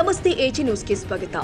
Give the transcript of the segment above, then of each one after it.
ನಮಸ್ತೆ ಎಜಿ ನ್ಯೂಸ್ಗೆ ಸ್ವಾಗತ.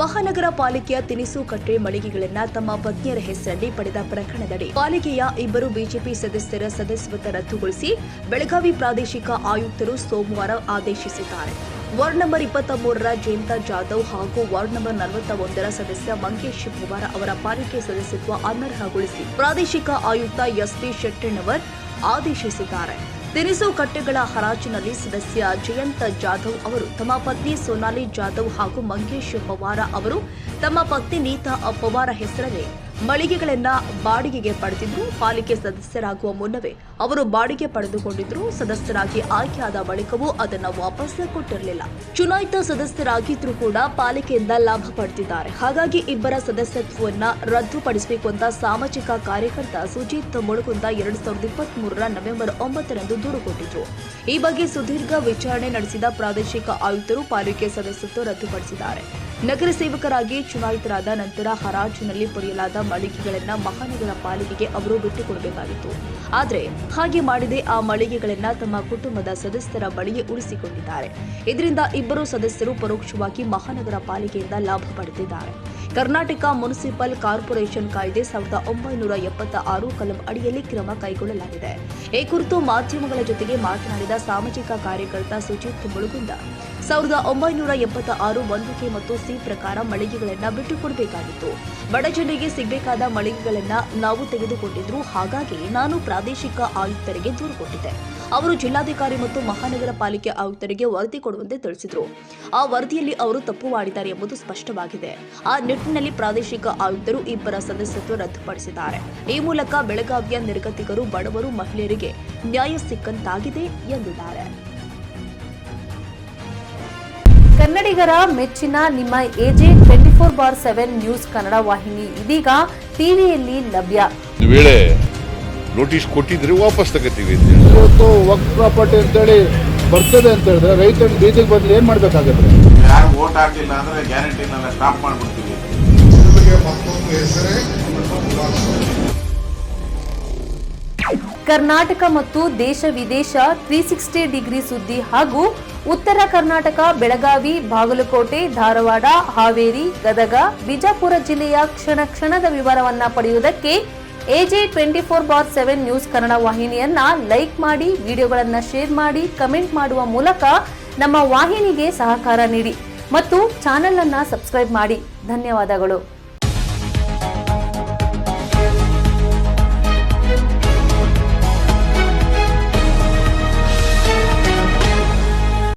ಮಹಾನಗರ ಪಾಲಿಕೆಯ ತಿನಿಸು ಕಟ್ಟೆ ಮಳಿಗೆಗಳನ್ನು ತಮ್ಮ ಪತ್ನಿಯರ ಹೆಸರಲ್ಲಿ ಪಡೆದ ಪ್ರಕರಣದಡಿ ಪಾಲಿಕೆಯ ಇಬ್ಬರು ಬಿಜೆಪಿ ಸದಸ್ಯರ ಸದಸ್ಯತ್ವ ರದ್ದುಗೊಳಿಸಿ ಬೆಳಗಾವಿ ಪ್ರಾದೇಶಿಕ ಆಯುಕ್ತರು ಸೋಮವಾರ ಆದೇಶಿಸಿದ್ದಾರೆ. ವಾರ್ಡ್ ನಂಬರ್ 23ರ ಜಯಂತ ಜಾಧವ್ ಹಾಗೂ ವಾರ್ಡ್ ನಂಬರ್ 41ರ ಸದಸ್ಯ ಮಂಗೇಶ್ ಪವಾರ್ ಅವರ ಪಾಲಿಕೆ ಸದಸ್ಯತ್ವ ಅನರ್ಹಗೊಳಿಸಿ ಪ್ರಾದೇಶಿಕ ಆಯುಕ್ತ ಎಸ್ಪಿ ಶೆಟ್ಟಣ್ಣವರ್ ಆದೇಶಿಸಿದ್ದಾರೆ. ತಿನಿಸು ಕಟ್ಟೆಗಳ ಹರಾಜಿನಲ್ಲಿ ಸದಸ್ಯ ಜಯಂತ ಜಾಧವ್ ಅವರು ತಮ್ಮ ಪತ್ನಿ ಸೋನಾಲಿ ಜಾಧವ್ ಹಾಗೂ ಮಂಗೇಶ್ ಪವಾರ್ ಅವರು ತಮ್ಮ ಪತ್ನಿ ನೀತಾ ಪವಾರ ಹೆಸರಲ್ಲಿ ಮಳಿಗೆಗಳನ್ನ ಬಾಡಿಗೆಗೆ ಪಡೆದಿದ್ರು. ಪಾಲಿಕೆ ಸದಸ್ಯರಾಗುವ ಮುನ್ನವೇ ಅವರು ಬಾಡಿಗೆ ಪಡೆದುಕೊಂಡಿದ್ರು. ಸದಸ್ಯರಾಗಿ ಆಯ್ಕೆಯಾದ ಬಳಿಕವೂ ಅದನ್ನು ವಾಪಸ್ ಕೊಟ್ಟಿರಲಿಲ್ಲ. ಚುನಾಯಿತ ಸದಸ್ಯರಾಗಿದ್ರೂ ಕೂಡ ಪಾಲಿಕೆಯಿಂದ ಲಾಭ ಪಡೆದಿದ್ದಾರೆ. ಹಾಗಾಗಿ ಇಬ್ಬರ ಸದಸ್ಯತ್ವವನ್ನು ರದ್ದುಪಡಿಸಬೇಕು ಅಂತ ಸಾಮಾಜಿಕ ಕಾರ್ಯಕರ್ತ ಸುಜಿತ್ ಮುಳುಗುಂದ 2023ರ ನವೆಂಬರ್ 9ರಂದು ದೂರು ಕೊಟ್ಟಿದ್ರು. ಈ ಬಗ್ಗೆ ಸುದೀರ್ಘ ವಿಚಾರಣೆ ನಡೆಸಿದ ಪ್ರಾದೇಶಿಕ ಆಯುಕ್ತರು ಪಾಲಿಕೆ ಸದಸ್ಯತ್ವ ರದ್ದುಪಡಿಸಿದ್ದಾರೆ. ನಗರ ಸೇವಕರಾಗಿ ಚುನಾಯಿತರಾದ ನಂತರ ಹರಾಜಿನಲ್ಲಿ ಪಡೆಯಲಾದ ಮಳಿಗೆಗಳನ್ನು ಮಹಾನಗರ ಪಾಲಿಕೆಗೆ ಅವರು ಬಿಟ್ಟುಕೊಡಬೇಕಾಗಿತ್ತು. ಆದರೆ ಹಾಗೆ ಮಾಡದೆ ಆ ಮಳಿಗೆಗಳನ್ನು ತಮ್ಮ ಕುಟುಂಬದ ಸದಸ್ಯರ ಬಳಿಯೇ ಉಳಿಸಿಕೊಂಡಿದ್ದಾರೆ. ಇದರಿಂದ ಇಬ್ಬರು ಸದಸ್ಯರು ಪರೋಕ್ಷವಾಗಿ ಮಹಾನಗರ ಪಾಲಿಕೆಯಿಂದ ಲಾಭ ಪಡೆದಿದ್ದಾರೆ. ಕರ್ನಾಟಕ ಮುನ್ಸಿಪಲ್ ಕಾರ್ಪೊರೇಷನ್ ಕಾಯ್ದೆ 1976 ಕಲಂ ಅಡಿಯಲ್ಲಿ ಕ್ರಮ ಕೈಗೊಳ್ಳಲಾಗಿದೆ. ಈ ಕುರಿತು ಮಾಧ್ಯಮಗಳ ಜೊತೆಗೆ ಮಾತನಾಡಿದ ಸಾಮಾಜಿಕ ಕಾರ್ಯಕರ್ತ ಸುಜಿತ್ ಮುಳುಗುಂದ 1976 1ಕೆ ಮತ್ತು ಸಿ ಪ್ರಕಾರ ಮಳಿಗೆಗಳನ್ನು ಬಿಟ್ಟುಕೊಡಬೇಕಾಗಿತ್ತು. ಬಡ ಜನರಿಗೆ ಸಿಗಬೇಕಾದ ಮಳಿಗೆಗಳನ್ನು ನಾವು ತೆಗೆದುಕೊಂಡಿದ್ರು. ಹಾಗಾಗಿ ನಾನು ಪ್ರಾದೇಶಿಕ ಆಯುಕ್ತರಿಗೆ ದೂರು ಕೊಟ್ಟಿದ್ದೆ. ಅವರು ಜಿಲ್ಲಾಧಿಕಾರಿ ಮತ್ತು ಮಹಾನಗರ ಪಾಲಿಕೆ ಆಯುಕ್ತರಿಗೆ ವರದಿ ಕೊಡುವಂತೆ ತಿಳಿಸಿದರು. ಆ ವರದಿಯಲ್ಲಿ ಅವರು ತಪ್ಪು ಮಾಡಿದ್ದಾರೆ ಎಂಬುದು ಸ್ಪಷ್ಟವಾಗಿದೆ. ಆ ನಿಟ್ಟಿನಲ್ಲಿ ಪ್ರಾದೇಶಿಕ ಆಯುಕ್ತರು ಇಬ್ಬರ ಸದಸ್ಯತ್ವ ರದ್ದುಪಡಿಸಿದ್ದಾರೆ. ಈ ಮೂಲಕ ಬೆಳಗಾವಿಯ ನಿರ್ಗತಿಕರು, ಬಡವರು, ಮಹಿಳೆಯರಿಗೆ ನ್ಯಾಯ ಸಿಕ್ಕಂತಾಗಿದೆ ಎಂದಿದ್ದಾರೆ. ಕನ್ನಡಿಗರ ಮೆಚ್ಚಿನ ನಿಮ್ಮ ಎಜೆ 24/7 ನ್ಯೂಸ್ ಕನ್ನಡ ವಾಹಿನಿ ಇದೀಗ ಟಿವಿಯಲ್ಲಿ ಲಭ್ಯ. ವೇಳೆ ನೋಟಿಸ್ ಕೊಟ್ಟಿದ್ರೆ ವಾಪಸ್ ತಗೋತೀವಿ. ಇವತ್ತು ವಕ್ಫ್ ಪ್ರಾಪರ್ಟಿ ಅಂತೇಳಿ ಬರ್ತದೆ ಅಂತ ಹೇಳಿದ್ರೆ ರೈತರ ಬೀದಿಗೆ ಬದಲು ಏನ್ ಮಾಡ್ಬೇಕಾಗತ್ತೆ? ಯಾರು ವೋಟ್ ಹಾಕಿಲ್ಲ ಅಂದ್ರೆ ಗ್ಯಾರಂಟಿನೆಲ್ಲ ಸ್ಟಾಪ್ ಮಾಡ್ಬಿಡ್ತೀವಿ. ಕರ್ನಾಟಕ ಮತ್ತು ದೇಶ ವಿದೇಶ 360 ಡಿಗ್ರಿ ಸುದ್ದಿ ಹಾಗೂ ಉತ್ತರ ಕರ್ನಾಟಕ, ಬೆಳಗಾವಿ, ಬಾಗಲಕೋಟೆ, ಧಾರವಾಡ, ಹಾವೇರಿ, ಗದಗ, ಬಿಜಾಪುರ ಜಿಲ್ಲೆಯ ಕ್ಷಣ ಕ್ಷಣದ ವಿವರವನ್ನ ಪಡೆಯುವುದಕ್ಕೆ ಎಜೆ 24/7 ನ್ಯೂಸ್ ಕನ್ನಡ ವಾಹಿನಿಯನ್ನ ಲೈಕ್ ಮಾಡಿ, ವಿಡಿಯೋಗಳನ್ನ ಶೇರ್ ಮಾಡಿ, ಕಮೆಂಟ್ ಮಾಡುವ ಮೂಲಕ ನಮ್ಮ ವಾಹಿನಿಗೆ ಸಹಕಾರ ನೀಡಿ ಮತ್ತು ಚಾನೆಲ್ ಅನ್ನ ಸಬ್ಸ್ಕ್ರೈಬ್ ಮಾಡಿ. ಧನ್ಯವಾದಗಳು.